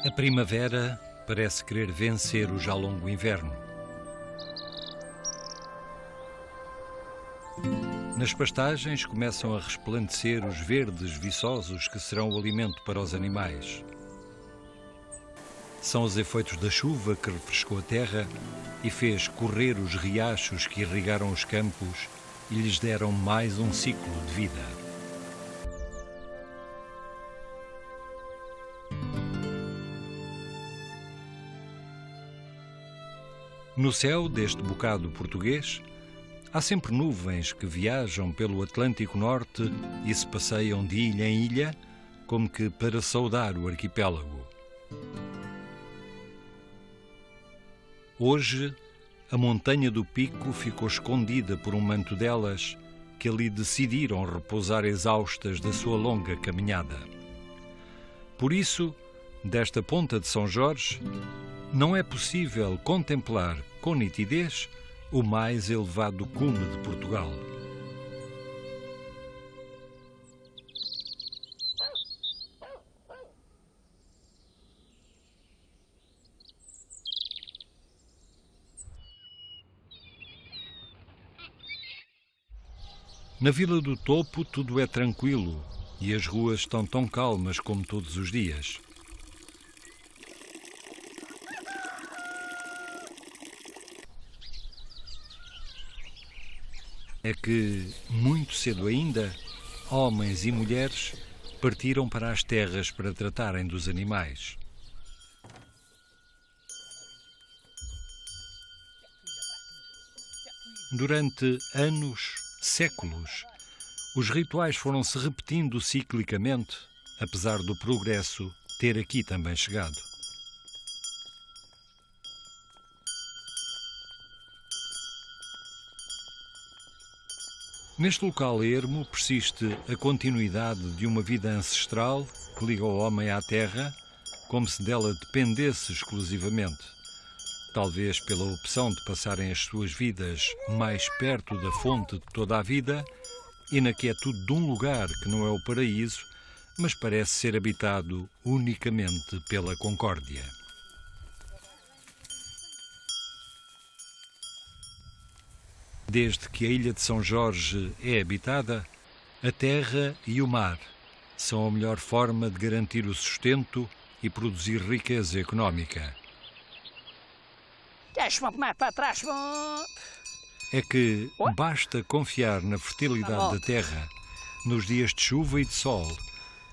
A primavera parece querer vencer o já longo inverno. Nas pastagens começam a resplandecer os verdes viçosos que serão o alimento para os animais. São os efeitos da chuva que refrescou a terra e fez correr os riachos que irrigaram os campos e lhes deram mais um ciclo de vida. No céu deste bocado português, há sempre nuvens que viajam pelo Atlântico Norte e se passeiam de ilha em ilha, como que para saudar o arquipélago. Hoje, a montanha do Pico ficou escondida por um manto delas que ali decidiram repousar exaustas da sua longa caminhada. Por isso, desta ponta de São Jorge, não é possível contemplar com nitidez o mais elevado cume de Portugal. Na Vila do Topo tudo é tranquilo e as ruas estão tão calmas como todos os dias. É que, muito cedo ainda, homens e mulheres partiram para as terras para tratarem dos animais. Durante anos, séculos, os rituais foram-se repetindo ciclicamente, apesar do progresso ter aqui também chegado. Neste local ermo persiste a continuidade de uma vida ancestral que liga o homem à terra, como se dela dependesse exclusivamente. Talvez pela opção de passarem as suas vidas mais perto da fonte de toda a vida e na quietude de um lugar que não é o paraíso, mas parece ser habitado unicamente pela concórdia. Desde que a ilha de São Jorge é habitada, a terra e o mar são a melhor forma de garantir o sustento e produzir riqueza económica. É que basta confiar na fertilidade da terra, nos dias de chuva e de sol,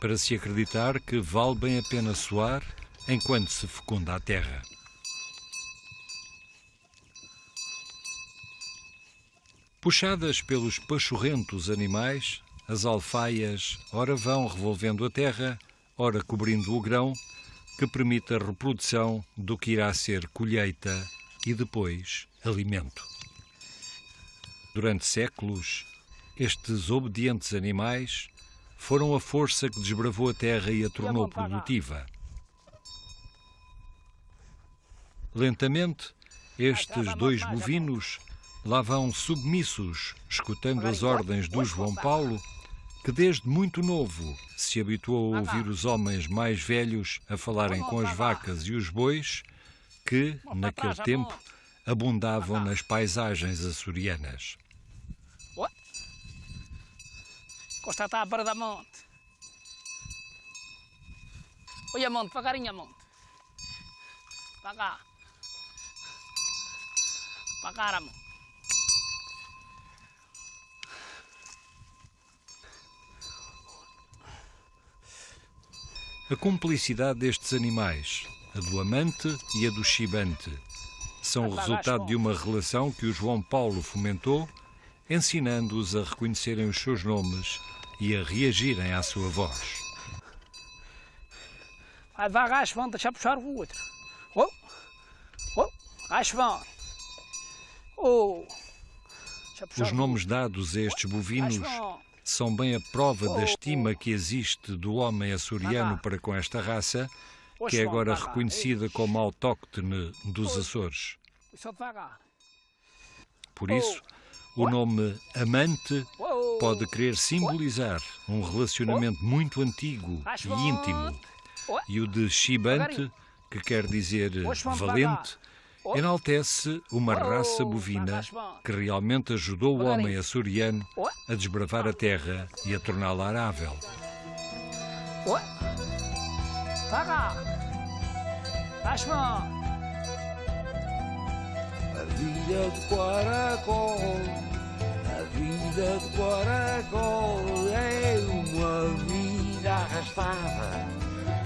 para se acreditar que vale bem a pena suar enquanto se fecunda a terra. Puxadas pelos pachorrentos animais, as alfaias ora vão revolvendo a terra, ora cobrindo o grão, que permite a reprodução do que irá ser colheita e depois alimento. Durante séculos, estes obedientes animais foram a força que desbravou a terra e a tornou produtiva. Lentamente, estes dois bovinos lá vão submissos, escutando as ordens do João Paulo, que desde muito novo se habituou a ouvir os homens mais velhos a falarem com as vacas e os bois, que, naquele tempo, abundavam nas paisagens açorianas. Costa está à beira da monte. Olha a monte, devagarinho a monte. Para cá. Para cá a monte. A cumplicidade destes animais, a do amante e a do chibante, são o resultado de uma relação que o João Paulo fomentou, ensinando-os a reconhecerem os seus nomes e a reagirem à sua voz. Vai devagar, João, deixa puxar o outro. Vai, João. Os nomes dados a estes bovinos são bem a prova da estima que existe do homem açoriano para com esta raça, que é agora reconhecida como autóctone dos Açores. Por isso, o nome amante pode querer simbolizar um relacionamento muito antigo e íntimo, e o de chibante, que quer dizer valente, enaltece uma raça bovina que realmente ajudou o homem açoriano a desbravar a terra e a torná-la arável. A vida de caracol, a vida de caracol é uma vida arrastada,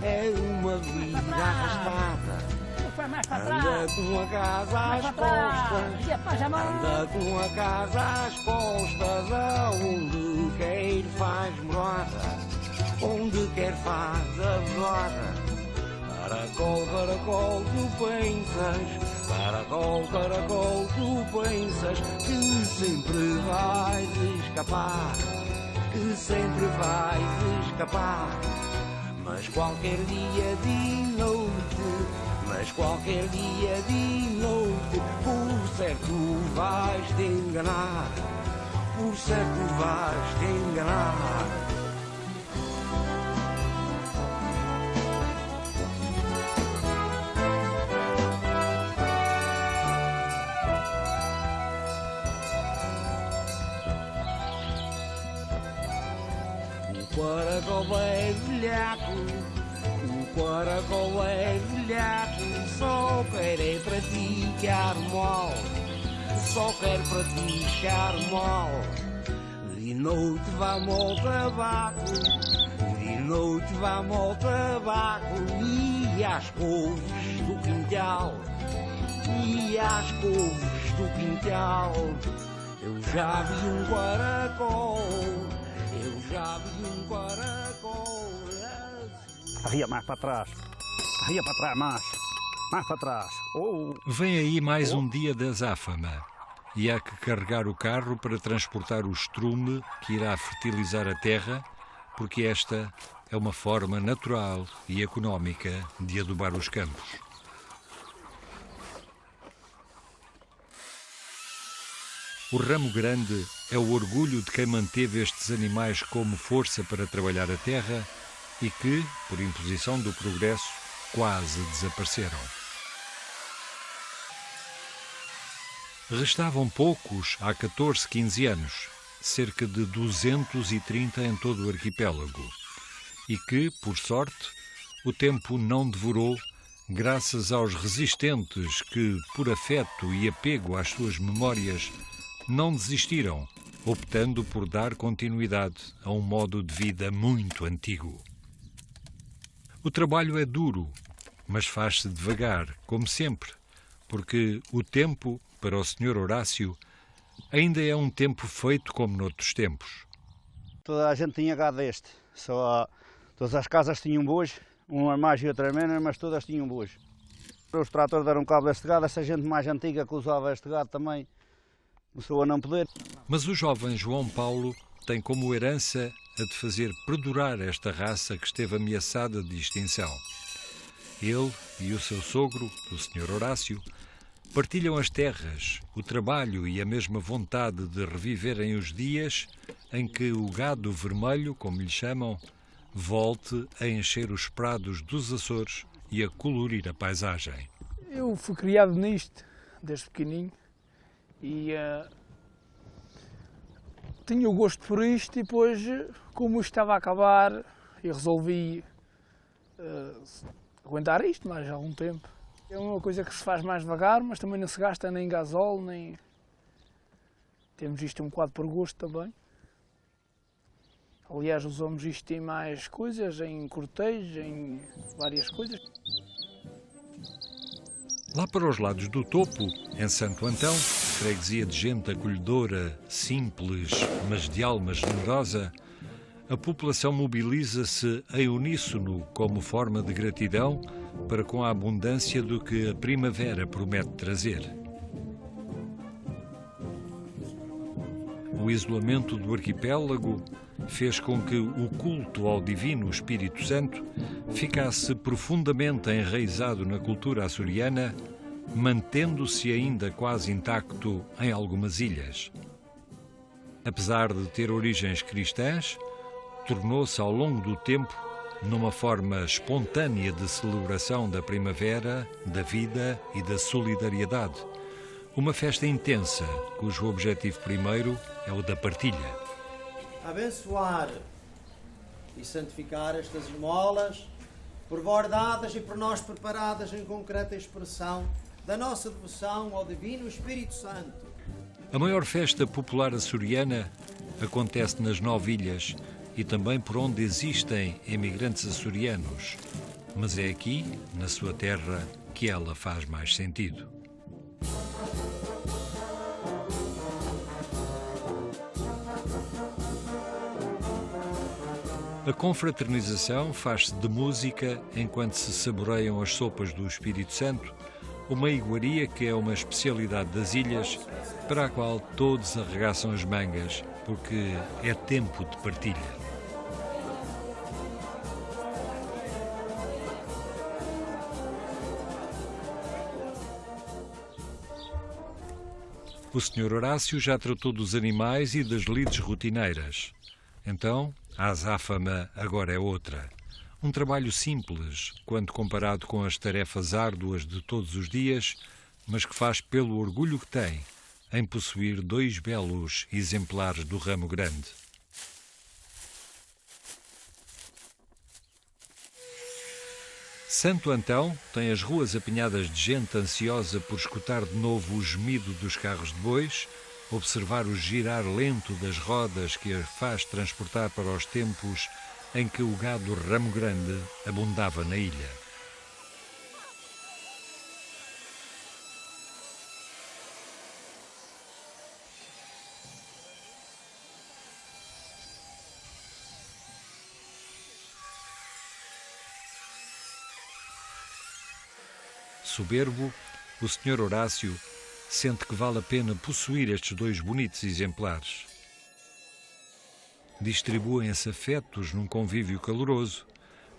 é uma vida arrastada. Anda com a casa às costas, anda com a casa às costas, aonde quer faz morada, onde quer faz a morada. Caracol, caracol, tu pensas, caracol, caracol, tu pensas que sempre vais escapar, que sempre vais escapar. Mas qualquer dia de noite, mas qualquer dia de noite, por certo vais te enganar, por certo vais te enganar. O caracol é velhaco, o caracol é velhaco, só quer é praticar mal, só quer praticar mal. De noite vamos ao tabaco, de noite vamos ao tabaco, e às couves do quintal, e às couves do quintal. Eu já vi um caracol, eu já vi um caracol. Arria mais para trás, arria para trás, mais para trás. Oh. Vem aí mais um dia da azáfama e há que carregar o carro para transportar o estrume que irá fertilizar a terra, porque esta é uma forma natural e económica de adubar os campos. O ramo grande é o orgulho de quem manteve estes animais como força para trabalhar a terra e que, por imposição do progresso, quase desapareceram. Restavam poucos há 14, 15 anos, cerca de 230 em todo o arquipélago, e que, por sorte, o tempo não devorou, graças aos resistentes que, por afeto e apego às suas memórias, não desistiram, optando por dar continuidade a um modo de vida muito antigo. O trabalho é duro, mas faz-se devagar, como sempre, porque o tempo, para o Sr. Horácio, ainda é um tempo feito como noutros tempos. Toda a gente tinha gado deste, só todas as casas tinham bois, uma mais e outra menos, mas todas tinham bois. Os tratores deram cabo deste gado, essa gente mais antiga que usava este gado também começou a não poder. Mas o jovem João Paulo tem como herança a de fazer perdurar esta raça que esteve ameaçada de extinção. Ele e o seu sogro, o Sr. Horácio, partilham as terras, o trabalho e a mesma vontade de reviverem os dias em que o gado vermelho, como lhe chamam, volte a encher os prados dos Açores e a colorir a paisagem. Eu fui criado nisto, desde pequeninho, e tinha o gosto por isto, e depois, como isto estava a acabar, eu resolvi aguentar isto mais algum tempo. É uma coisa que se faz mais devagar, mas também não se gasta nem gasóleo, nem... Temos isto um bocado por gosto também. Aliás, usamos isto em mais coisas, em cortejos, em várias coisas. Lá para os lados do topo, em Santo Antão, freguesia de gente acolhedora, simples, mas de alma generosa, a população mobiliza-se em uníssono como forma de gratidão para com a abundância do que a primavera promete trazer. O isolamento do arquipélago fez com que o culto ao Divino Espírito Santo ficasse profundamente enraizado na cultura açoriana, mantendo-se ainda quase intacto em algumas ilhas. Apesar de ter origens cristãs, tornou-se ao longo do tempo numa forma espontânea de celebração da primavera, da vida e da solidariedade. Uma festa intensa, cujo objetivo primeiro é o da partilha. Abençoar e santificar estas esmolas, por vós dadas e por nós preparadas em concreta expressão da nossa devoção ao Divino Espírito Santo. A maior festa popular açoriana acontece nas 9 ilhas e também por onde existem emigrantes açorianos. Mas é aqui, na sua terra, que ela faz mais sentido. A confraternização faz-se de música enquanto se saboreiam as sopas do Espírito Santo, uma iguaria que é uma especialidade das ilhas, para a qual todos arregaçam as mangas, porque é tempo de partilha. O Sr. Horácio já tratou dos animais e das lides rotineiras. Então, a azáfama agora é outra. Um trabalho simples, quando comparado com as tarefas árduas de todos os dias, mas que faz pelo orgulho que tem em possuir 2 belos exemplares do ramo grande. Santo Antão tem as ruas apinhadas de gente ansiosa por escutar de novo o gemido dos carros de bois, observar o girar lento das rodas que a faz transportar para os tempos em que o gado ramo grande abundava na ilha. Soberbo, o Sr. Horácio sente que vale a pena possuir estes 2 bonitos exemplares. Distribuem-se afetos num convívio caloroso,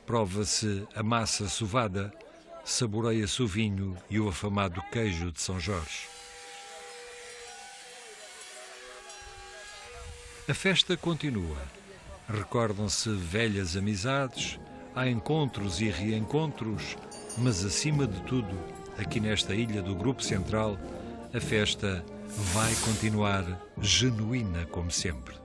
prova-se a massa sovada, saboreia-se o vinho e o afamado queijo de São Jorge. A festa continua. Recordam-se velhas amizades, há encontros e reencontros, mas acima de tudo, aqui nesta ilha do Grupo Central, a festa vai continuar genuína como sempre.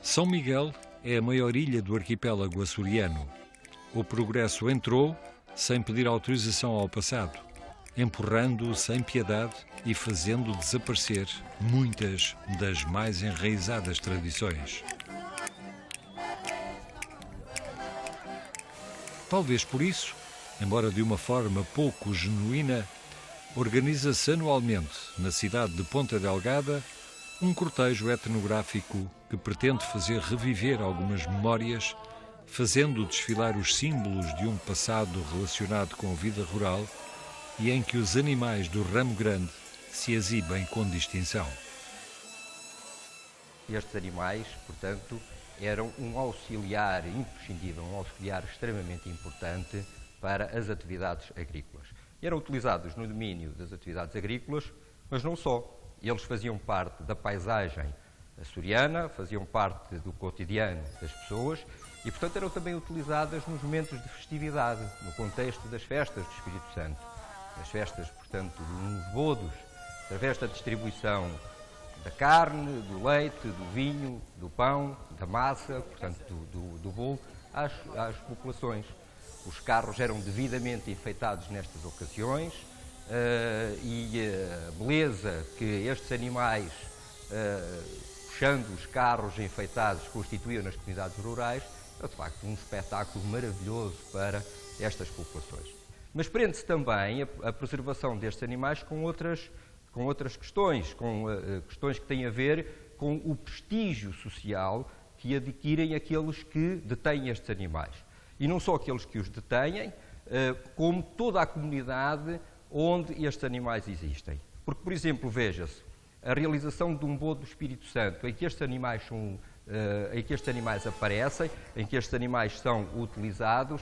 São Miguel é a maior ilha do arquipélago açoriano. O progresso entrou sem pedir autorização ao passado, empurrando-o sem piedade e fazendo desaparecer muitas das mais enraizadas tradições. Talvez por isso, embora de uma forma pouco genuína, organiza-se anualmente, na cidade de Ponta Delgada, um cortejo etnográfico que pretende fazer reviver algumas memórias, fazendo desfilar os símbolos de um passado relacionado com a vida rural e em que os animais do ramo grande se exibem com distinção. Estes animais, portanto, eram um auxiliar imprescindível, um auxiliar extremamente importante para as atividades agrícolas. Eram utilizados no domínio das atividades agrícolas, mas não só. Eles faziam parte da paisagem açoriana, faziam parte do cotidiano das pessoas e, portanto, eram também utilizadas nos momentos de festividade, no contexto das festas do Espírito Santo. As festas, portanto, nos bodos, através da distribuição da carne, do leite, do vinho, do pão, da massa, portanto, do bolo, às populações. Os carros eram devidamente enfeitados nestas ocasiões e a beleza que estes animais, puxando os carros enfeitados, constituíam nas comunidades rurais, é de facto um espetáculo maravilhoso para estas populações. Mas prende-se também a preservação destes animais com outras questões, com questões que têm a ver com o prestígio social que adquirem aqueles que detêm estes animais. E não só aqueles que os detêm, como toda a comunidade onde estes animais existem. Porque, por exemplo, veja-se, a realização de um bolo do Espírito Santo, em que estes animais aparecem, em que estes animais são utilizados,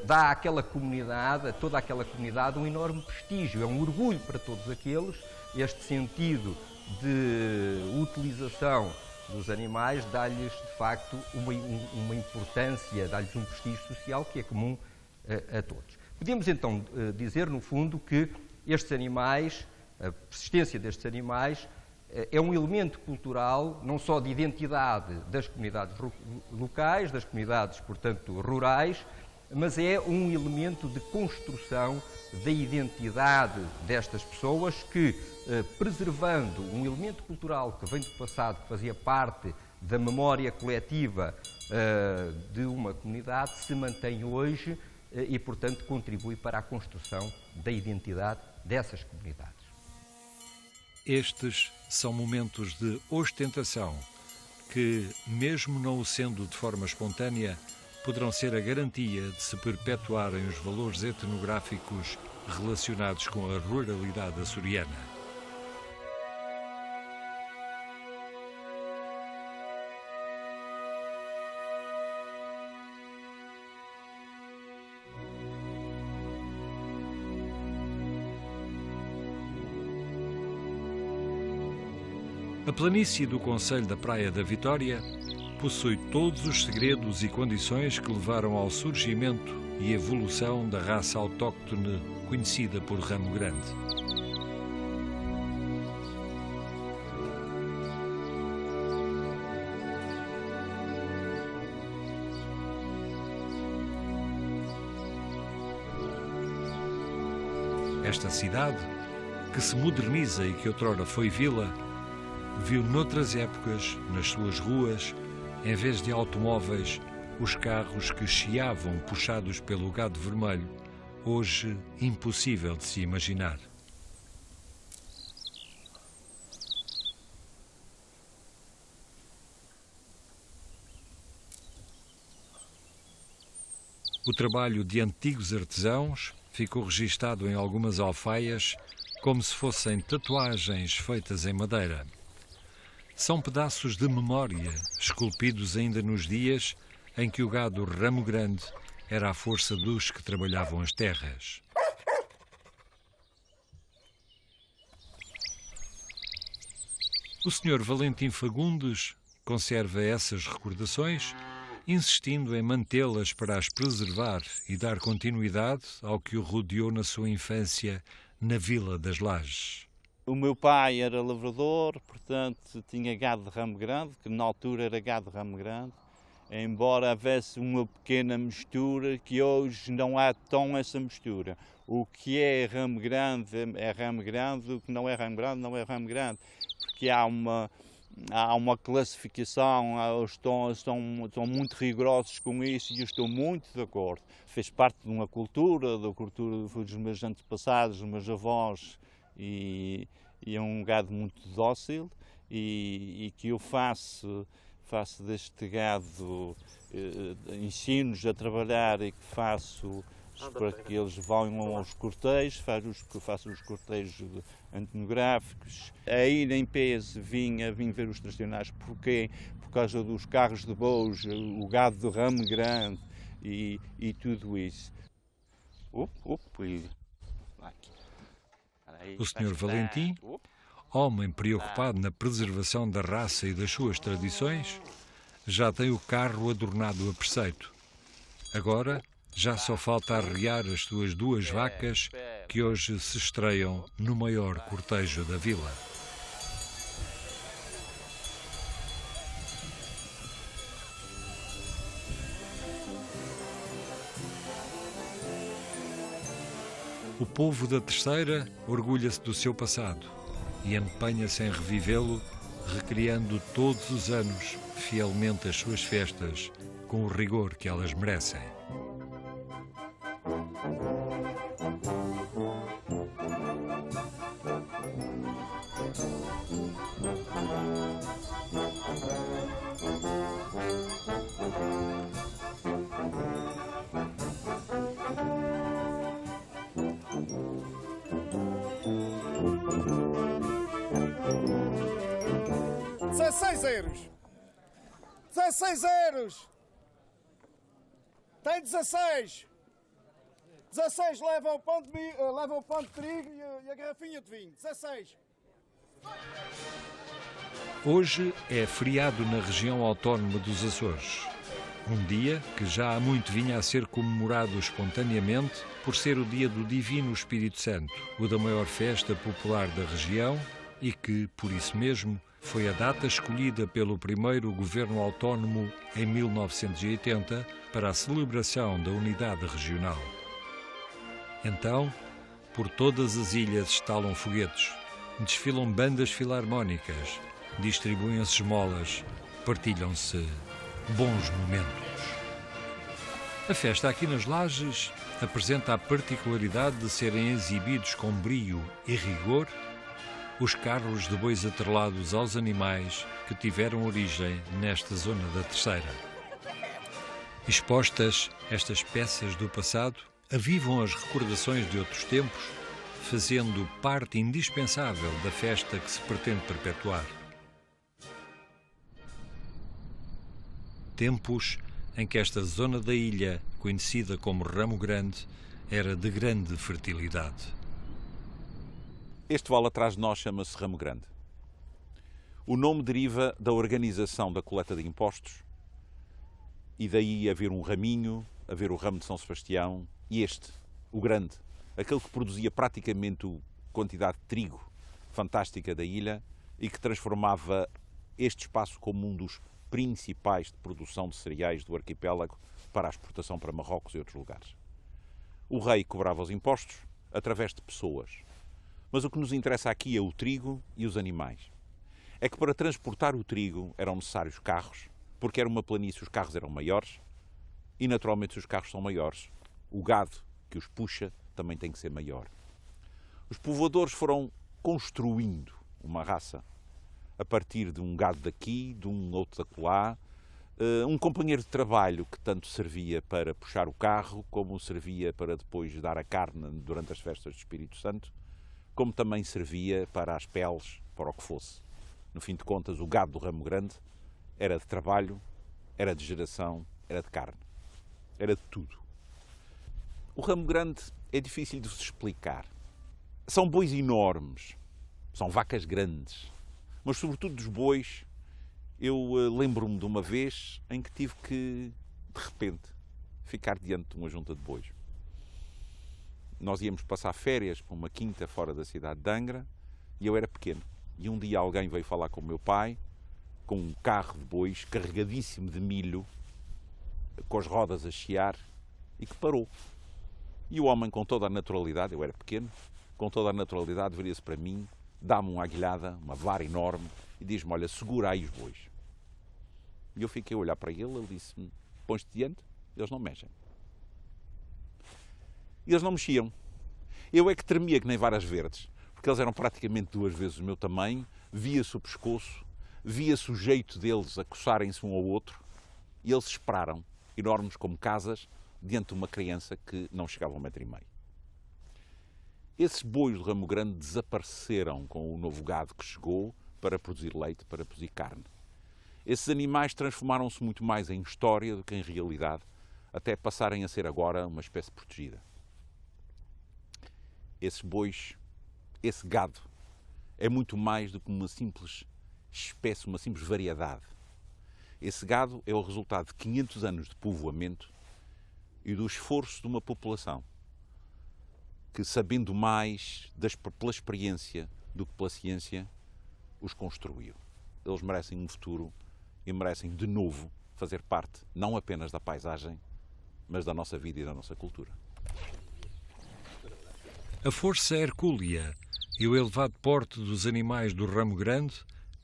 dá àquela comunidade, a toda aquela comunidade, um enorme prestígio, é um orgulho para todos aqueles. Este sentido de utilização dos animais dá-lhes, de facto, uma importância, dá-lhes um prestígio social que é comum a todos. Podemos então dizer, no fundo, que estes animais, a persistência destes animais, é um elemento cultural, não só de identidade das comunidades locais, das comunidades, portanto, rurais, mas é um elemento de construção da identidade destas pessoas que, preservando um elemento cultural que vem do passado, que fazia parte da memória coletiva de uma comunidade, se mantém hoje e, portanto, contribui para a construção da identidade dessas comunidades. Estes são momentos de ostentação que, mesmo não o sendo de forma espontânea, poderão ser a garantia de se perpetuarem os valores etnográficos relacionados com a ruralidade açoriana. A planície do concelho da Praia da Vitória possui todos os segredos e condições que levaram ao surgimento e evolução da raça autóctone conhecida por Ramo Grande. Esta cidade, que se moderniza e que outrora foi vila, viu noutras épocas, nas suas ruas, em vez de automóveis, os carros que chiavam puxados pelo gado vermelho, hoje impossível de se imaginar. O trabalho de antigos artesãos ficou registado em algumas alfaias como se fossem tatuagens feitas em madeira. São pedaços de memória, esculpidos ainda nos dias em que o gado Ramo Grande era a força dos que trabalhavam as terras. O Sr. Valentim Fagundes conserva essas recordações, insistindo em mantê-las para as preservar e dar continuidade ao que o rodeou na sua infância na Vila das Lajes. O meu pai era lavrador, portanto tinha gado de Ramo Grande, que na altura era gado de Ramo Grande, embora houvesse uma pequena mistura, que hoje não há tão essa mistura. O que é Ramo Grande, o que não é Ramo Grande, não é Ramo Grande, porque há uma classificação, estão muito rigorosos com isso e eu estou muito de acordo. Fez parte de uma cultura, da cultura dos meus antepassados, dos meus avós, e é um gado muito dócil e que eu faço deste gado, ensino-os a trabalhar e que faço para que eles vão aos cortejos, faço os cortejos etnográficos. Aí em Pese vim ver os tradicionais, porque por causa dos carros de bois, o gado do Ramo Grande e tudo isso. O Sr. Valentim, homem preocupado na preservação da raça e das suas tradições, já tem o carro adornado a preceito. Agora já só falta arrear as suas 2 vacas que hoje se estreiam no maior cortejo da vila. O povo da Terceira orgulha-se do seu passado e empenha-se em revivê-lo, recriando todos os anos fielmente as suas festas com o rigor que elas merecem. €16. 16 euros. Tem 16. 16 leva o pão de trigo e a garrafinha de vinho. 16. Hoje é feriado na região autónoma dos Açores. Um dia que já há muito vinha a ser comemorado espontaneamente por ser o dia do Divino Espírito Santo, o da maior festa popular da região e que, por isso mesmo, foi a data escolhida pelo primeiro governo autónomo em 1980 para a celebração da unidade regional. Então, por todas as ilhas estalam foguetes, desfilam bandas filarmónicas, distribuem-se esmolas, partilham-se bons momentos. A festa aqui nas Lajes apresenta a particularidade de serem exibidos com brio e rigor os carros de bois atrelados aos animais que tiveram origem nesta zona da Terceira. Expostas, estas peças do passado avivam as recordações de outros tempos, fazendo parte indispensável da festa que se pretende perpetuar. Tempos em que esta zona da ilha, conhecida como Ramo Grande, era de grande fertilidade. Este vale atrás de nós chama-se Ramo Grande. O nome deriva da organização da coleta de impostos e daí haver um raminho, haver o ramo de São Sebastião e este, o grande, aquele que produzia praticamente a quantidade de trigo fantástica da ilha e que transformava este espaço como um dos principais de produção de cereais do arquipélago para a exportação para Marrocos e outros lugares. O rei cobrava os impostos através de pessoas. Mas o que nos interessa aqui é o trigo e os animais. É que para transportar o trigo eram necessários carros, porque era uma planície, os carros eram maiores, e naturalmente se os carros são maiores, o gado que os puxa também tem que ser maior. Os povoadores foram construindo uma raça a partir de um gado daqui, de um outro dacolá, um companheiro de trabalho que tanto servia para puxar o carro, como servia para depois dar a carne durante as festas do Espírito Santo, como também servia para as peles, para o que fosse. No fim de contas, o gado do Ramo Grande era de trabalho, era de geração, era de carne, era de tudo. O Ramo Grande é difícil de se explicar. São bois enormes, são vacas grandes, mas sobretudo dos bois, eu lembro-me de uma vez em que tive que, de repente, ficar diante de uma junta de bois. Nós íamos passar férias para uma quinta fora da cidade de Angra e eu era pequeno. E um dia alguém veio falar com o meu pai, com um carro de bois carregadíssimo de milho, com as rodas a chiar, e que parou. E o homem, com toda a naturalidade, eu era pequeno, com toda a naturalidade, viria-se para mim, dá-me uma aguilhada, uma vara enorme, e diz-me, olha, segura aí os bois. E eu fiquei a olhar para ele disse-me, pões-te diante, eles não mexem. E eles não mexiam. Eu é que tremia que nem varas verdes, porque eles eram praticamente 2 vezes o meu tamanho, via-se o pescoço, via-se o jeito deles a coçarem-se um ao outro, e eles esperaram, enormes como casas, diante de uma criança que não chegava a 1,5 m. Esses bois do Ramo Grande desapareceram com o novo gado que chegou para produzir leite, para produzir carne. Esses animais transformaram-se muito mais em história do que em realidade, até passarem a ser agora uma espécie protegida. Esses bois, esse gado, é muito mais do que uma simples espécie, uma simples variedade. Esse gado é o resultado de 500 anos de povoamento e do esforço de uma população que, sabendo mais pela experiência do que pela ciência, os construiu. Eles merecem um futuro e merecem, de novo, fazer parte não apenas da paisagem, mas da nossa vida e da nossa cultura. A força hercúlea e o elevado porte dos animais do Ramo Grande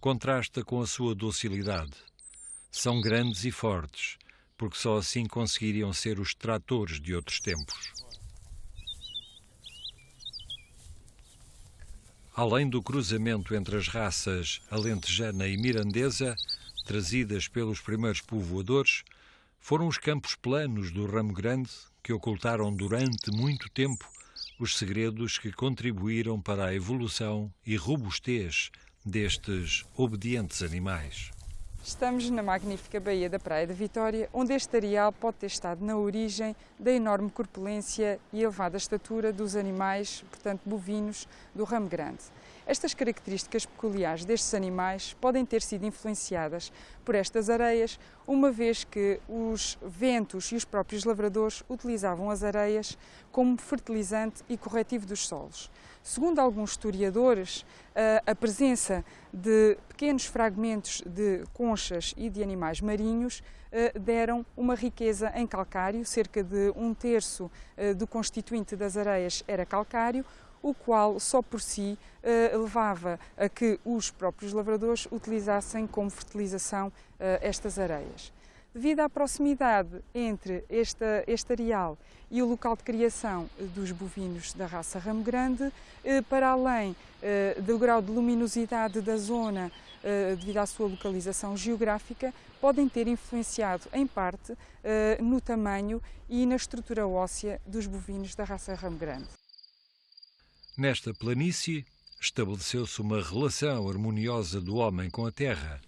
contrasta com a sua docilidade. São grandes e fortes, porque só assim conseguiriam ser os tratores de outros tempos. Além do cruzamento entre as raças alentejana e mirandesa, trazidas pelos primeiros povoadores, foram os campos planos do Ramo Grande que ocultaram durante muito tempo os segredos que contribuíram para a evolução e robustez destes obedientes animais. Estamos na magnífica baía da Praia da Vitória, onde este areal pode ter estado na origem da enorme corpulência e elevada estatura dos animais, portanto bovinos, do ramo grande. Estas características peculiares destes animais podem ter sido influenciadas por estas areias, uma vez que os ventos e os próprios lavradores utilizavam as areias como fertilizante e corretivo dos solos. Segundo alguns historiadores, a presença de pequenos fragmentos de conchas e de animais marinhos deram uma riqueza em calcário, cerca de 1/3 do constituinte das areias era calcário, o qual só por si levava a que os próprios lavradores utilizassem como fertilização estas areias. Devido à proximidade entre este areal e o local de criação dos bovinos da raça ramo grande, para além do grau de luminosidade da zona, devido à sua localização geográfica, podem ter influenciado, em parte, no tamanho e na estrutura óssea dos bovinos da raça ramo grande. Nesta planície, estabeleceu-se uma relação harmoniosa do homem com a terra,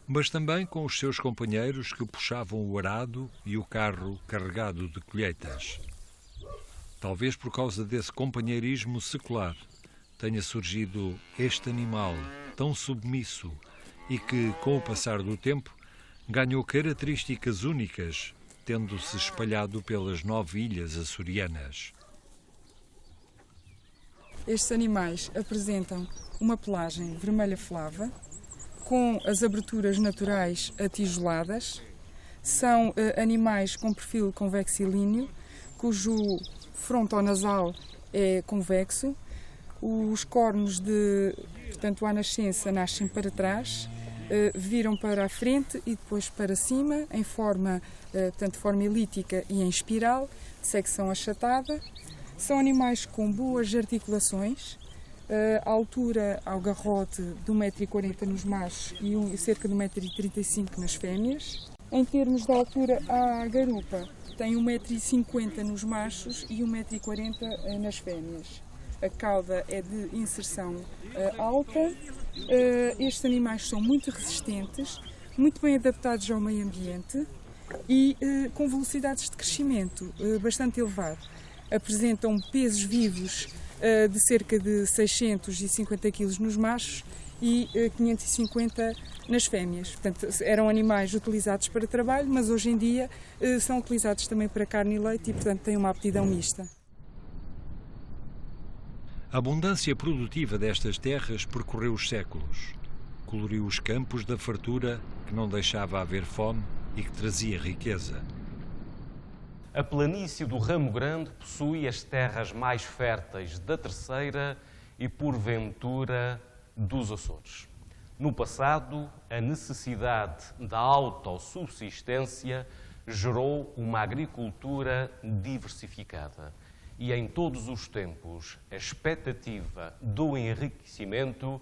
mas também com os seus companheiros que puxavam o arado e o carro carregado de colheitas. Talvez por causa desse companheirismo secular tenha surgido este animal tão submisso e que, com o passar do tempo, ganhou características únicas, tendo-se espalhado pelas 9 ilhas açorianas. Estes animais apresentam uma pelagem vermelha flava, com as aberturas naturais atijoladas. São animais com perfil convexilíneo, cujo frontonasal é convexo. Os cornos, portanto, à nascença, nascem para trás, viram para a frente e depois para cima, em forma, tanto forma elíptica e em espiral, de secção achatada. São animais com boas articulações, a altura ao garrote de 1,40 m nos machos e cerca de 1,35 m nas fêmeas. Em termos de altura à garupa, tem 1,50 m nos machos e 1,40 m nas fêmeas. A cauda é de inserção alta. Estes animais são muito resistentes, muito bem adaptados ao meio ambiente e com velocidades de crescimento bastante elevado. Apresentam pesos vivos de cerca de 650 kg nos machos e 550 nas fêmeas. Portanto, eram animais utilizados para trabalho, mas hoje em dia são utilizados também para carne e leite e, portanto, têm uma aptidão mista. A abundância produtiva destas terras percorreu os séculos, coloriu os campos da fartura que não deixava haver fome e que trazia riqueza. A planície do Ramo Grande possui as terras mais férteis da Terceira e, porventura, dos Açores. No passado, a necessidade da autossubsistência gerou uma agricultura diversificada e, em todos os tempos, a expectativa do enriquecimento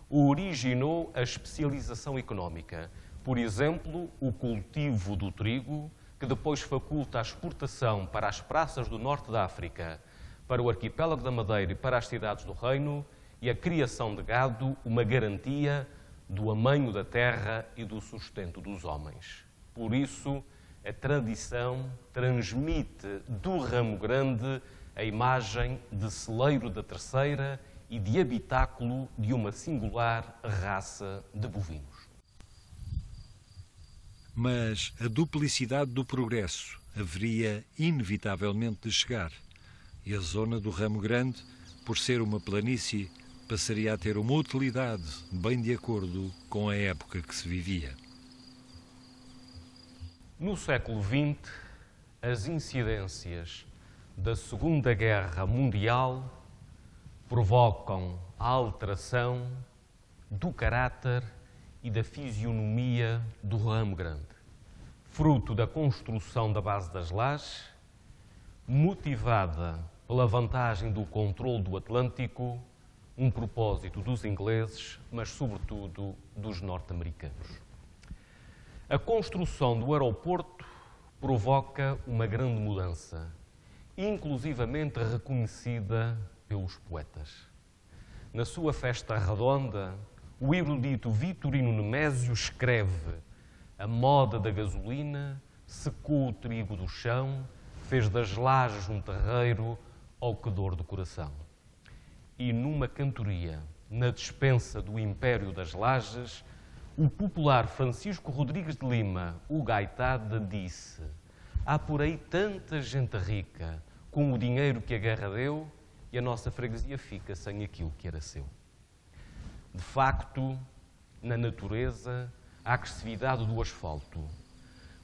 originou a especialização económica. Por exemplo, o cultivo do trigo, que depois faculta a exportação para as praças do norte da África, para o arquipélago da Madeira e para as cidades do Reino, e a criação de gado, uma garantia do amanho da terra e do sustento dos homens. Por isso, a tradição transmite do Ramo Grande a imagem de celeiro da Terceira e de habitáculo de uma singular raça de bovinos. Mas a duplicidade do progresso haveria inevitavelmente de chegar, e a zona do Ramo Grande, por ser uma planície, passaria a ter uma utilidade bem de acordo com a época que se vivia. No século XX, as incidências da Segunda Guerra Mundial provocam a alteração do caráter e da fisionomia do Ramo Grande, fruto da construção da base das lajes, motivada pela vantagem do controle do Atlântico, um propósito dos ingleses, mas sobretudo dos norte-americanos. A construção do aeroporto provoca uma grande mudança inclusivamente reconhecida pelos poetas. Na sua festa redonda, o erudito Vitorino Nemésio escreve: a moda da gasolina secou o trigo do chão, fez das lajes um terreiro ao quedor do coração. E numa cantoria, na despensa do Império das Lajes, o popular Francisco Rodrigues de Lima, o Gaitade, disse: há por aí tanta gente rica, com o dinheiro que a guerra deu, e a nossa freguesia fica sem aquilo que era seu. De facto, na natureza, a agressividade do asfalto,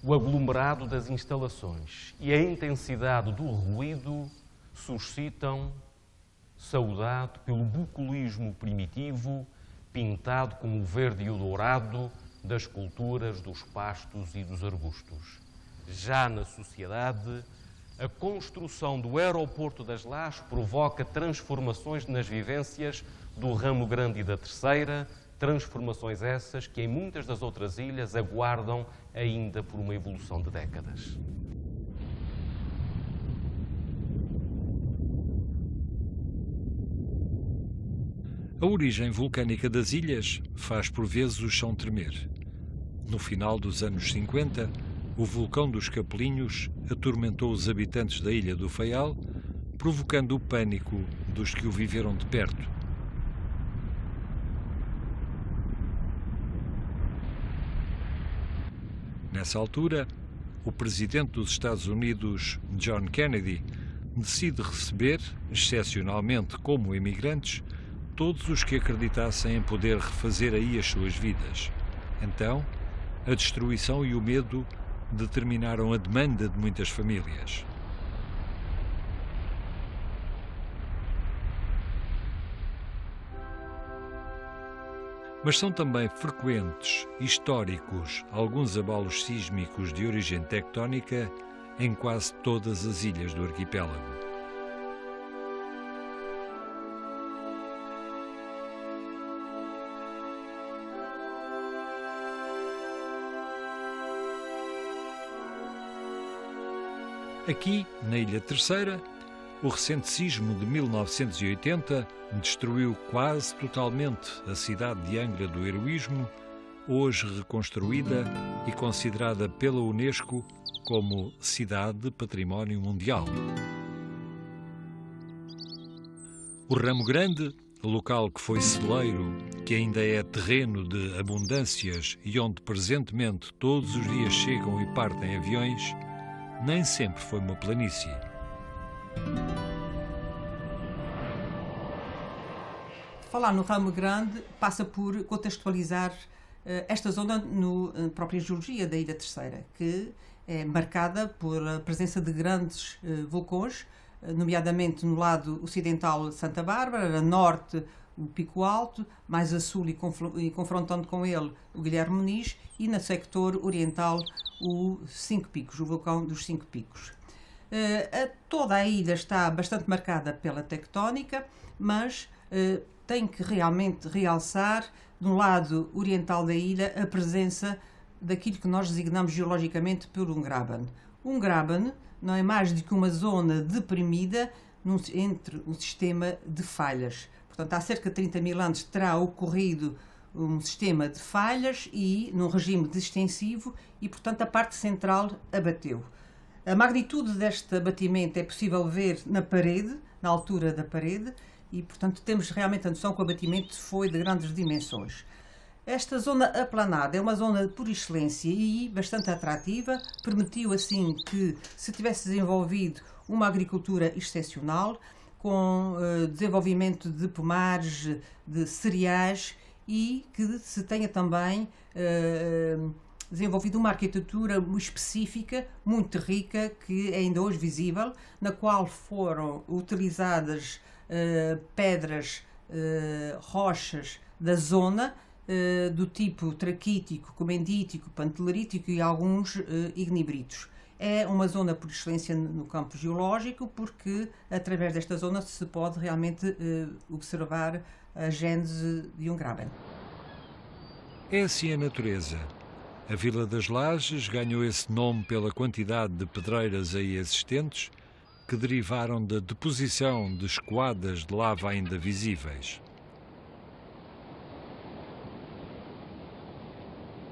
o aglomerado das instalações e a intensidade do ruído suscitam saudade pelo bucolismo primitivo, pintado com o verde e o dourado das culturas dos pastos e dos arbustos. Já na sociedade, a construção do aeroporto das Lajes provoca transformações nas vivências do Ramo Grande e da Terceira, transformações essas que em muitas das outras ilhas aguardam ainda por uma evolução de décadas. A origem vulcânica das ilhas faz por vezes o chão tremer. No final dos anos 50, o vulcão dos Capelinhos atormentou os habitantes da ilha do Faial, provocando o pânico dos que o viveram de perto. Nessa altura, o presidente dos Estados Unidos, John Kennedy, decide receber, excepcionalmente como imigrantes, todos os que acreditassem em poder refazer aí as suas vidas. Então, a destruição e o medo determinaram a demanda de muitas famílias. Mas são também frequentes, históricos, alguns abalos sísmicos de origem tectónica em quase todas as ilhas do arquipélago. Aqui, na Ilha Terceira, o recente sismo de 1980 destruiu quase totalmente a cidade de Angra do Heroísmo, hoje reconstruída e considerada pela Unesco como Cidade de Património Mundial. O Ramo Grande, local que foi celeiro, que ainda é terreno de abundâncias e onde presentemente todos os dias chegam e partem aviões, nem sempre foi uma planície. Falar no Ramo Grande passa por contextualizar esta zona na própria geologia da Ilha Terceira, que é marcada pela presença de grandes vulcões, nomeadamente no lado ocidental Santa Bárbara, a norte o Pico Alto, mais a sul e confrontando com ele o Guilherme Muniz, e no sector oriental o Cinco Picos, o vulcão dos Cinco Picos. Toda a ilha está bastante marcada pela tectónica, mas tem que realmente realçar, no lado oriental da ilha, a presença daquilo que nós designamos geologicamente por um graben. Um graben não é mais do que uma zona deprimida entre um sistema de falhas. Portanto, há cerca de 30 mil anos terá ocorrido um sistema de falhas e num regime extensivo e, portanto, a parte central abateu. A magnitude deste abatimento é possível ver na parede, na altura da parede, e, portanto, temos realmente a noção que o abatimento foi de grandes dimensões. Esta zona aplanada é uma zona por excelência e bastante atrativa, permitiu assim que se tivesse desenvolvido uma agricultura excepcional, com desenvolvimento de pomares, de cereais, e que se tenha também desenvolvido uma arquitetura específica, muito rica, que é ainda hoje visível, na qual foram utilizadas pedras, rochas da zona, do tipo traquítico, comendítico, pantelerítico e alguns ignibritos. É uma zona por excelência no campo geológico, porque através desta zona se pode realmente observar a gênese de um graben. É assim a natureza. A Vila das Lajes ganhou esse nome pela quantidade de pedreiras aí existentes, que derivaram da deposição de escoadas de lava ainda visíveis.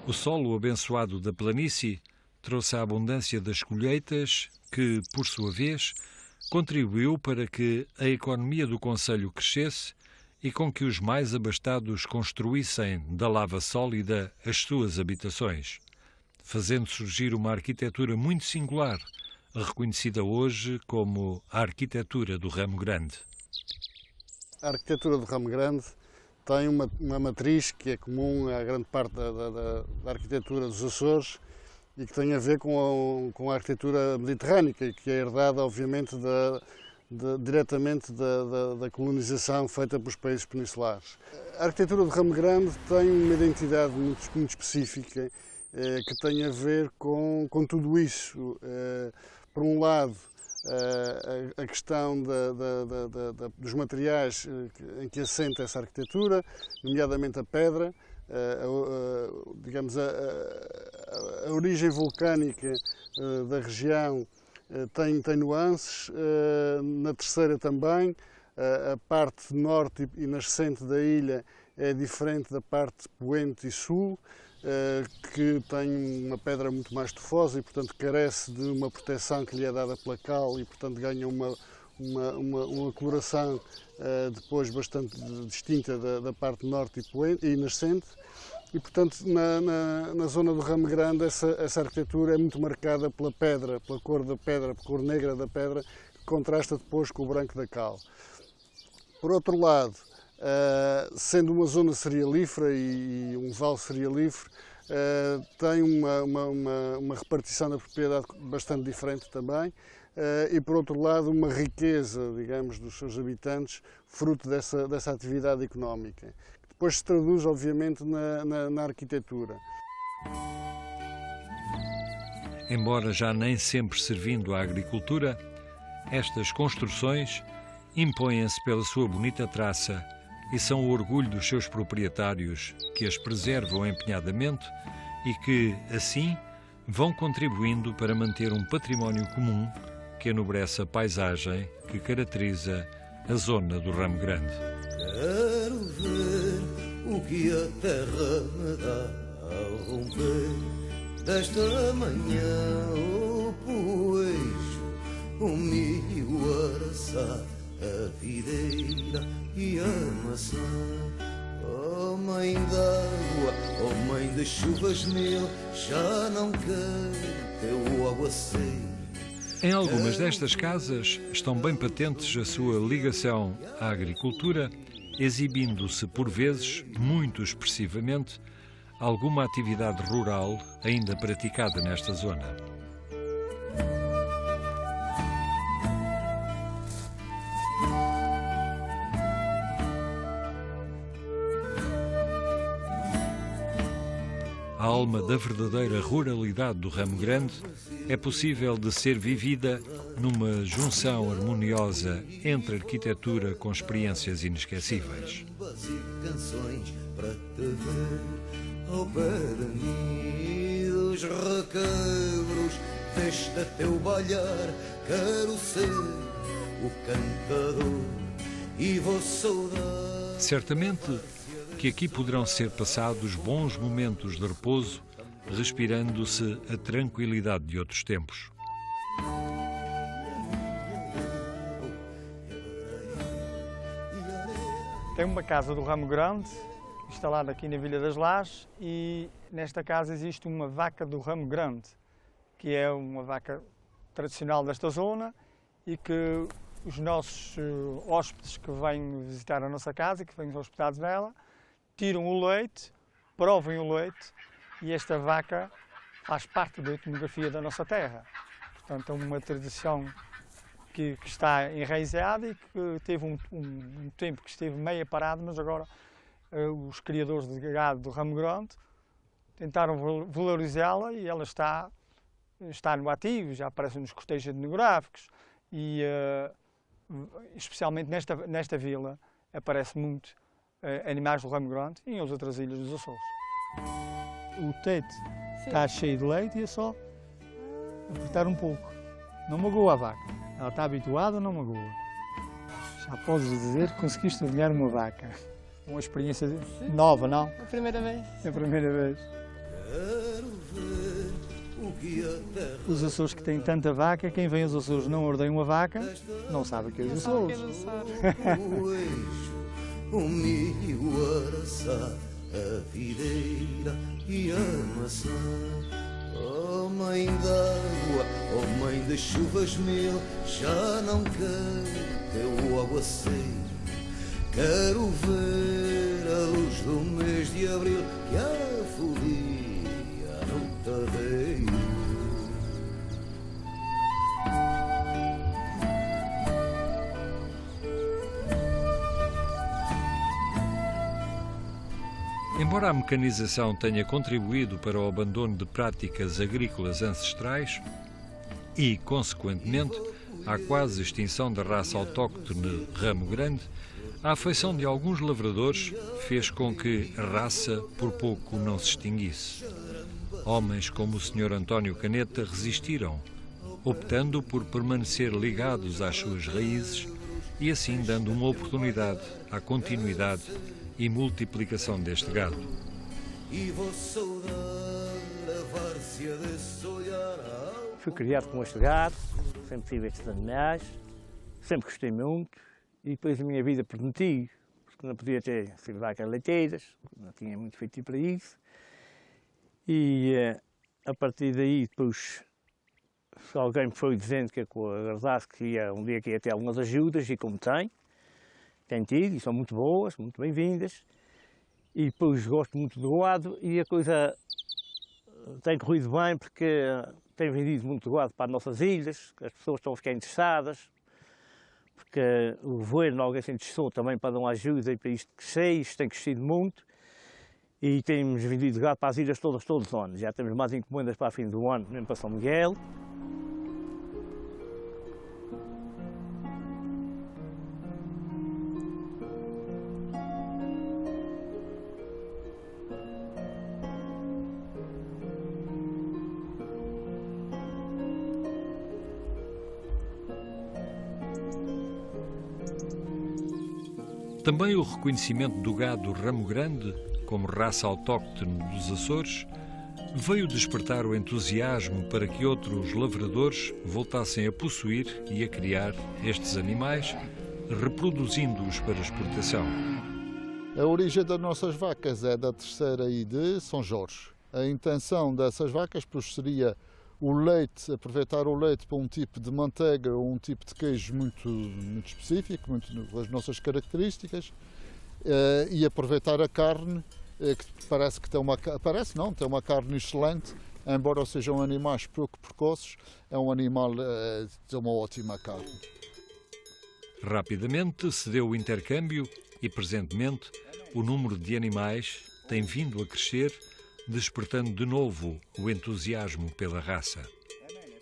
O solo abençoado da planície trouxe a abundância das colheitas que, por sua vez, contribuiu para que a economia do concelho crescesse e com que os mais abastados construíssem da lava sólida as suas habitações, fazendo surgir uma arquitetura muito singular, reconhecida hoje como a arquitetura do Ramo Grande. A arquitetura do Ramo Grande tem uma matriz que é comum a grande parte da arquitetura dos Açores e que tem a ver com a arquitetura mediterrânica e que é herdada, obviamente, diretamente da colonização feita pelos países peninsulares. A arquitetura do Ramo Grande tem uma identidade muito específica que tem a ver com tudo isso. Por um lado, a questão dos materiais em que assenta essa arquitetura, nomeadamente a pedra, digamos, a origem volcânica da região tem nuances, na terceira também, a parte norte e nascente da ilha é diferente da parte poente e sul, que tem uma pedra muito mais tufosa e, portanto, carece de uma proteção que lhe é dada pela cal e, portanto, ganha uma coloração depois bastante distinta da parte norte e nascente. E, portanto, na zona do Ramo Grande, essa arquitetura é muito marcada pela pedra, pela cor da pedra, pela cor negra da pedra, que contrasta depois com o branco da cal. Por outro lado, sendo uma zona cerealífera e um vale cerealífero, tem uma repartição da propriedade bastante diferente também e, por outro lado, uma riqueza, digamos, dos seus habitantes, fruto dessa atividade económica, que depois se traduz, obviamente, na arquitetura. Embora já nem sempre servindo à agricultura, estas construções impõem-se pela sua bonita traça e são o orgulho dos seus proprietários, que as preservam empenhadamente e que, assim, vão contribuindo para manter um património comum que enobrece a paisagem que caracteriza a zona do Ramo Grande. Quero ver o que a terra me dá ao romper desta manhã, o poejo, o milho, o araçá, a videira e a maçã. Oh mãe d'água, oh mãe de chuvas mil, já não quero teu aguaceiro. Em algumas destas casas estão bem patentes a sua ligação à agricultura, exibindo-se por vezes, muito expressivamente, alguma atividade rural ainda praticada nesta zona. A alma da verdadeira ruralidade do Ramo Grande é possível de ser vivida numa junção harmoniosa entre arquitetura com experiências inesquecíveis. Canções para te ver ao pé de mim, dos requebros deste teu balhar. Quero ser o cantador e vou saudar. Certamente que aqui poderão ser passados bons momentos de repouso, respirando-se a tranquilidade de outros tempos. Tem uma casa do Ramo Grande, instalada aqui na Vila das Lajes, e nesta casa existe uma vaca do Ramo Grande, que é uma vaca tradicional desta zona e que os nossos hóspedes que vêm visitar a nossa casa e que vêm hospedados nela, tiram o leite, provem o leite e esta vaca faz parte da etnografia da nossa terra. Portanto, é uma tradição que está enraizada e que teve um tempo que esteve meio parado, mas agora os criadores de gado do Ramo Grande tentaram valorizá-la e ela está no ativo, já aparece nos cortejos etnográficos e especialmente nesta vila aparece muito animais do Ramo Grande e em outras ilhas dos Açores. O teto está cheio de leite e é só apertar um pouco, não magoa a vaca. Ela está habituada, não magoa. Já podes dizer que conseguiste ordenhar uma vaca. Uma experiência nova, não? A primeira vez. É a primeira vez. Os Açores que têm tanta vaca, quem vem aos Açores não ordenha uma vaca, não sabe o que é os Açores. O milho, a araçá, a videira e a maçã. Oh mãe d'água, oh mãe das chuvas mil, já não quero teu aguaceiro. Quero ver a luz do mês de abril que a folia no terreiro. Embora a mecanização tenha contribuído para o abandono de práticas agrícolas ancestrais e, consequentemente, à quase extinção da raça autóctone ramo grande, a afeição de alguns lavradores fez com que a raça por pouco não se extinguisse. Homens como o Sr. António Caneta resistiram, optando por permanecer ligados às suas raízes e assim dando uma oportunidade à continuidade e multiplicação deste gado. Fui criado com este gado, sempre tive estes animais, sempre gostei muito e depois a minha vida permiti, porque não podia ter sido vacas leiteiras, não tinha muito feito para isso. E a partir daí depois alguém me foi dizendo que eu agarrasse que um dia que ia ter algumas ajudas e como tem tido e são muito boas, muito bem-vindas. E depois gosto muito do gado e a coisa tem corrido bem porque tem vendido muito gado para as nossas ilhas, as pessoas estão a ficar interessadas, porque o governo alguém se interessou também para dar uma ajuda para isto crescer, isto tem crescido muito e temos vendido gado para as ilhas todos os anos. Já temos mais encomendas para a fim do ano, mesmo para São Miguel. Também o reconhecimento do gado ramo grande, como raça autóctone dos Açores, veio despertar o entusiasmo para que outros lavradores voltassem a possuir e a criar estes animais, reproduzindo-os para exportação. A origem das nossas vacas é da Terceira e de São Jorge. A intenção dessas vacas seria o leite, aproveitar o leite para um tipo de manteiga ou um tipo de queijo muito específico, muito as nossas características, e aproveitar a carne, que parece que tem tem uma carne excelente, embora sejam animais pouco precoces, é um animal de uma ótima carne. Rapidamente se deu o intercâmbio e, presentemente, o número de animais tem vindo a crescer, despertando de novo o entusiasmo pela raça.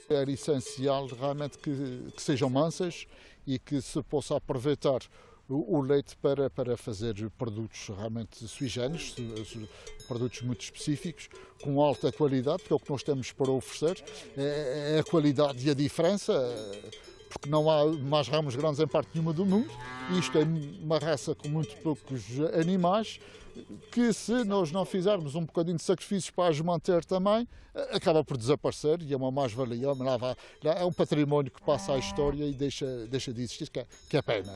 Era essencial realmente que sejam mansas e que se possa aproveitar o leite para fazer produtos realmente sui generis, produtos muito específicos, com alta qualidade, porque é o que nós temos para oferecer, é a qualidade e a diferença, porque não há mais ramos grandes em parte nenhuma do mundo, e isto é uma raça com muito poucos animais, que se nós não fizermos um bocadinho de sacrifícios para as manter também, acaba por desaparecer e é uma mais-valia, é um património que passa à história e deixa de existir, que é pena.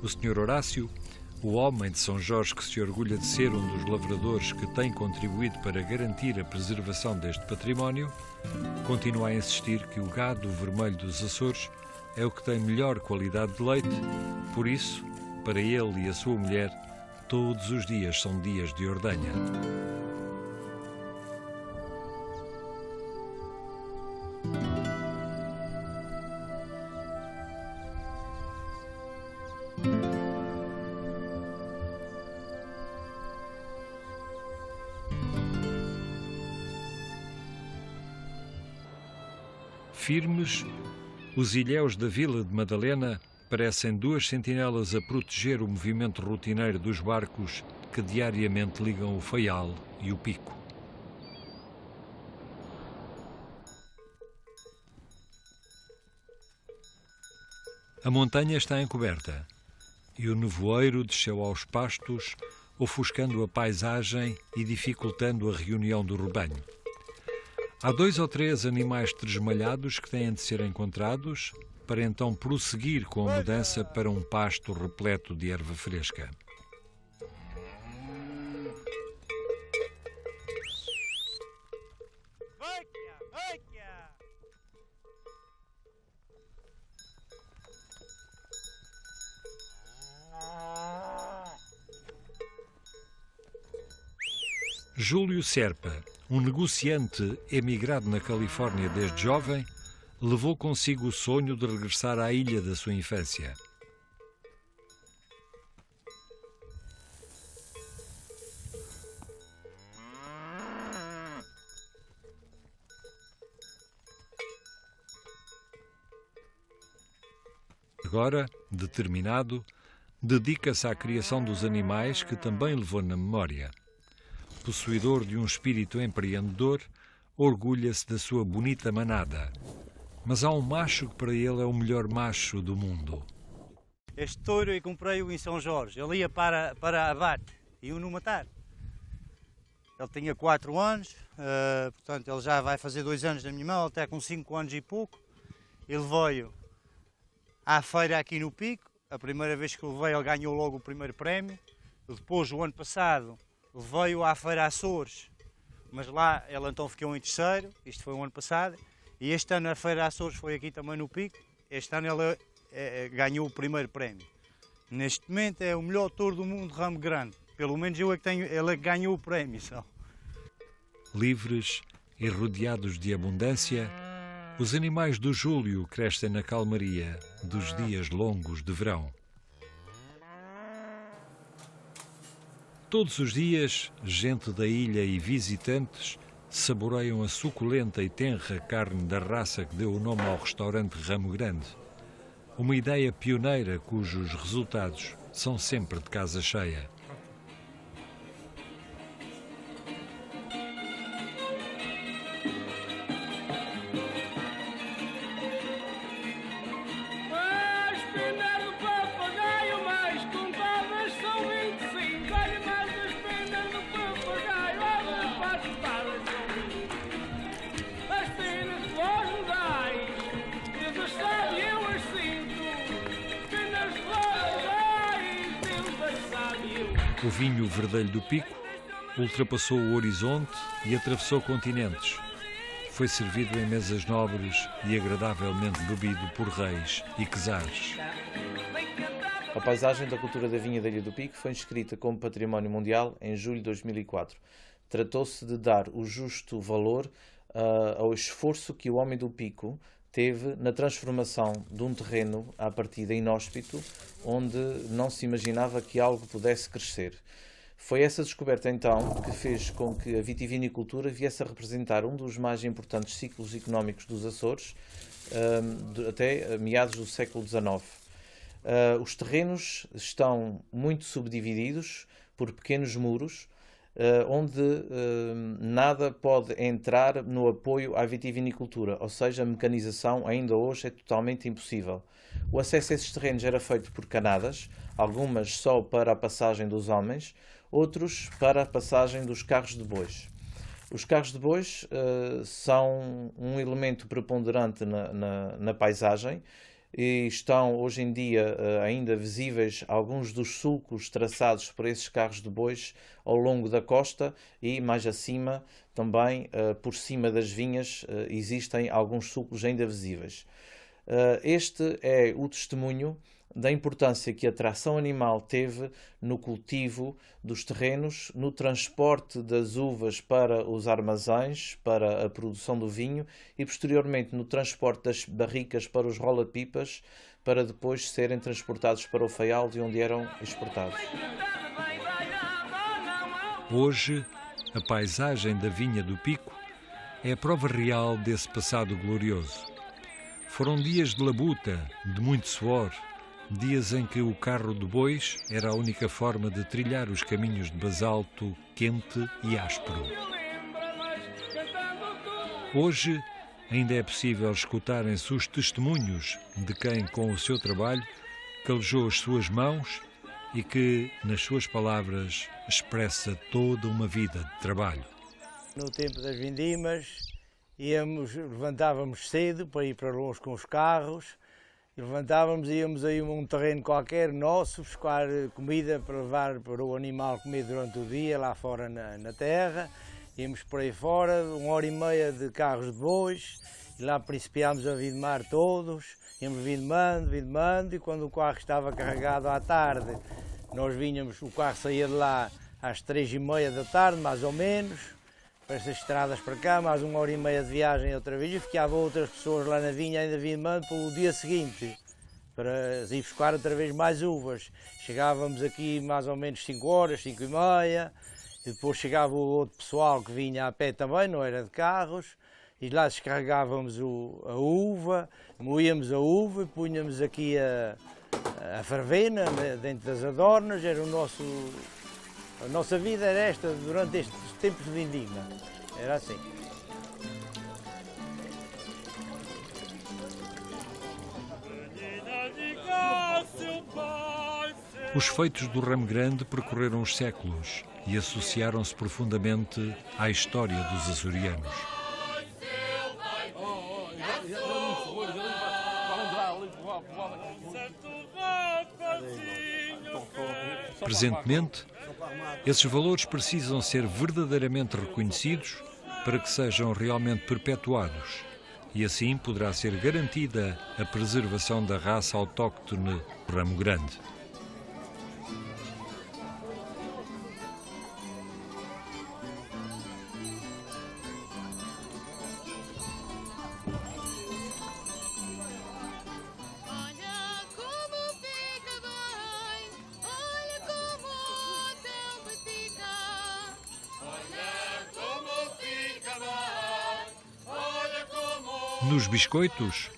O Sr. Horácio, o homem de São Jorge que se orgulha de ser um dos lavradores que tem contribuído para garantir a preservação deste património, continua a insistir que o gado vermelho dos Açores é o que tem melhor qualidade de leite, por isso, para ele e a sua mulher, todos os dias são dias de ordenha. Firmes, Os ilhéus da Vila de Madalena parecem duas sentinelas a proteger o movimento rotineiro dos barcos que diariamente ligam o Faial e o Pico. A montanha está encoberta e o nevoeiro desceu aos pastos, ofuscando a paisagem e dificultando a reunião do rebanho. Há 2 ou 3 animais tresmalhados que têm de ser encontrados para então prosseguir com a mudança para um pasto repleto de erva fresca. Júlio Serpa, um negociante emigrado na Califórnia desde jovem, levou consigo o sonho de regressar à ilha da sua infância. Agora, determinado, dedica-se à criação dos animais que também levou na memória. Possuidor de um espírito empreendedor, orgulha-se da sua bonita manada. Mas há um macho que para ele é o melhor macho do mundo. Este touro eu comprei-o em São Jorge. Ele ia para abate e eu matar. Ele tinha 4 anos, portanto ele já vai fazer 2 anos na minha mão, ele está com 5 anos e pouco. Ele veio à feira aqui no Pico. A primeira vez que ele veio ele ganhou logo o primeiro prémio. Depois, o ano passado, veio à feira Açores, mas lá ele então ficou em terceiro. Isto foi o ano passado. E este ano a feira Açores foi aqui também no Pico. Este ano ele ganhou o primeiro prémio. Neste momento é o melhor touro do mundo de ramo grande. Pelo menos eu é que tenho, ele é que ganhou o prémio só. Livres e rodeados de abundância, os animais do Júlio crescem na calmaria dos dias longos de verão. Todos os dias, gente da ilha e visitantes saboreiam a suculenta e tenra carne da raça que deu o nome ao restaurante Ramo Grande. Uma ideia pioneira cujos resultados são sempre de casa cheia. O vinho verdelho do Pico ultrapassou o horizonte e atravessou continentes. Foi servido em mesas nobres e agradavelmente bebido por reis e czares. A paisagem da cultura da vinha da Ilha do Pico foi inscrita como Património Mundial em julho de 2004. Tratou-se de dar o justo valor ao esforço que o homem do Pico teve na transformação de um terreno à partida inóspito, onde não se imaginava que algo pudesse crescer. Foi essa descoberta, então, que fez com que a vitivinicultura viesse a representar um dos mais importantes ciclos económicos dos Açores, até meados do século XIX. Os terrenos estão muito subdivididos por pequenos muros, onde nada pode entrar no apoio à vitivinicultura, ou seja, a mecanização ainda hoje é totalmente impossível. O acesso a esses terrenos era feito por canadas, algumas só para a passagem dos homens, outros para a passagem dos carros de bois. Os carros de bois são um elemento preponderante na paisagem e estão hoje em dia ainda visíveis alguns dos sulcos traçados por esses carros de bois ao longo da costa e mais acima também por cima das vinhas existem alguns sulcos ainda visíveis. Este é o testemunho da importância que a tração animal teve no cultivo dos terrenos, no transporte das uvas para os armazéns, para a produção do vinho e, posteriormente, no transporte das barricas para os rola-pipas, para depois serem transportados para o Faial, de onde eram exportados. Hoje, a paisagem da vinha do Pico é a prova real desse passado glorioso. Foram dias de labuta, de muito suor, dias em que o carro de bois era a única forma de trilhar os caminhos de basalto quente e áspero. Hoje ainda é possível escutarem-se os testemunhos de quem, com o seu trabalho, calejou as suas mãos e que, nas suas palavras, expressa toda uma vida de trabalho. No tempo das vindimas, levantávamos cedo para ir para longe com os carros, íamos aí a um terreno qualquer nosso, buscar comida para levar para o animal comer durante o dia, lá fora na terra. Íamos por aí fora, 1h30 de carros de bois, e lá principiámos a vidimar todos, íamos vidimando, e quando o carro estava carregado à tarde, o carro saía de lá às 3h30 da tarde, mais ou menos, para estas estradas para cá, mais 1h30 de viagem outra vez, e ficavam outras pessoas lá na vinha ainda vidimando para o dia seguinte, para ir buscar outra vez mais uvas. Chegávamos aqui mais ou menos 5h, 5h30, e depois chegava o outro pessoal que vinha a pé também, não era de carros, e lá descarregávamos a uva, moíamos a uva e punhamos aqui a fervena dentro das adornas. Era a nossa vida era esta durante estes tempos de vindima, era assim. Os feitos do Ramo Grande percorreram os séculos e associaram-se profundamente à história dos açorianos. Presentemente, esses valores precisam ser verdadeiramente reconhecidos para que sejam realmente perpetuados, e assim poderá ser garantida a preservação da raça autóctone do Ramo Grande. Nos biscoitos,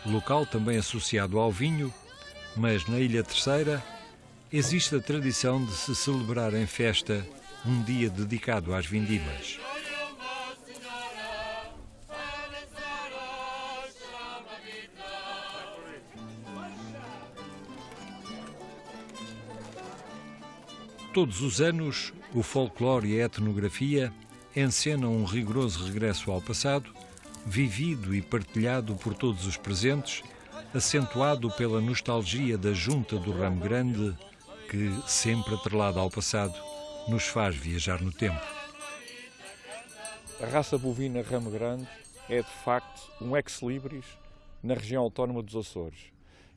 local também associado ao vinho, mas na Ilha Terceira, existe a tradição de se celebrar em festa um dia dedicado às vindimas. Todos os anos, o folclore e a etnografia encenam um rigoroso regresso ao passado, vivido e partilhado por todos os presentes, acentuado pela nostalgia da junta do Ramo Grande, que, sempre atrelada ao passado, nos faz viajar no tempo. A raça bovina Ramo Grande é, de facto, um ex-libris na região autónoma dos Açores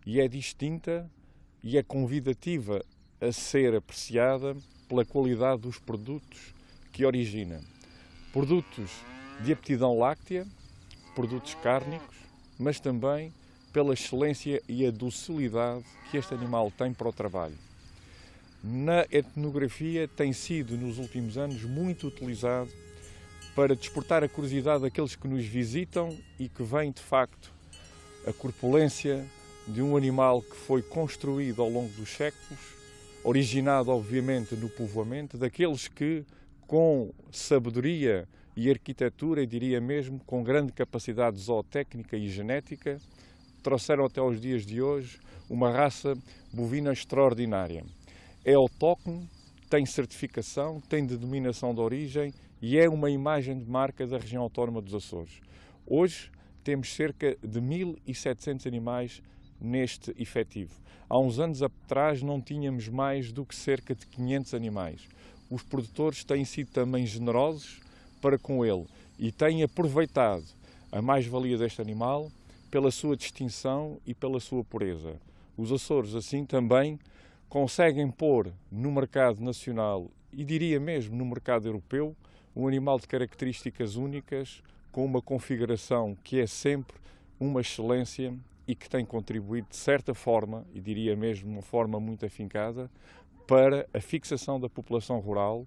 e é distinta e é convidativa a ser apreciada pela qualidade dos produtos que origina. Produtos de aptidão láctea, produtos cárnicos, mas também pela excelência e a docilidade que este animal tem para o trabalho. Na etnografia tem sido, nos últimos anos, muito utilizado para despertar a curiosidade daqueles que nos visitam e que veem, de facto, a corpulência de um animal que foi construído ao longo dos séculos, originado, obviamente, no povoamento, daqueles que, com sabedoria e arquitetura, e diria mesmo com grande capacidade zootécnica e genética, trouxeram até aos dias de hoje uma raça bovina extraordinária. É autóctone, tem certificação, tem denominação de origem e é uma imagem de marca da região autónoma dos Açores. Hoje temos cerca de 1.700 animais neste efetivo. Há uns anos atrás não tínhamos mais do que cerca de 500 animais. Os produtores têm sido também generosos para com ele e têm aproveitado a mais-valia deste animal pela sua distinção e pela sua pureza. Os Açores, assim, também conseguem pôr no mercado nacional e diria mesmo no mercado europeu um animal de características únicas, com uma configuração que é sempre uma excelência e que tem contribuído de certa forma, e diria mesmo de uma forma muito afincada, para a fixação da população rural,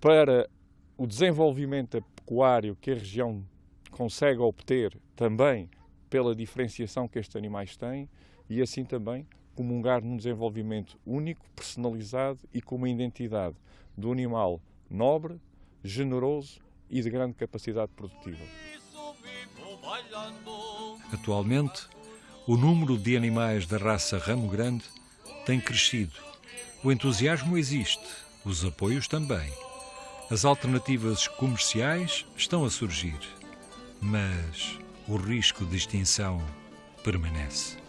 para o desenvolvimento pecuário que a região consegue obter também pela diferenciação que estes animais têm e assim também comungar num desenvolvimento único, personalizado e com uma identidade do animal nobre, generoso e de grande capacidade produtiva. Atualmente, o número de animais da raça Ramo Grande tem crescido. O entusiasmo existe, os apoios também. As alternativas comerciais estão a surgir, mas o risco de extinção permanece.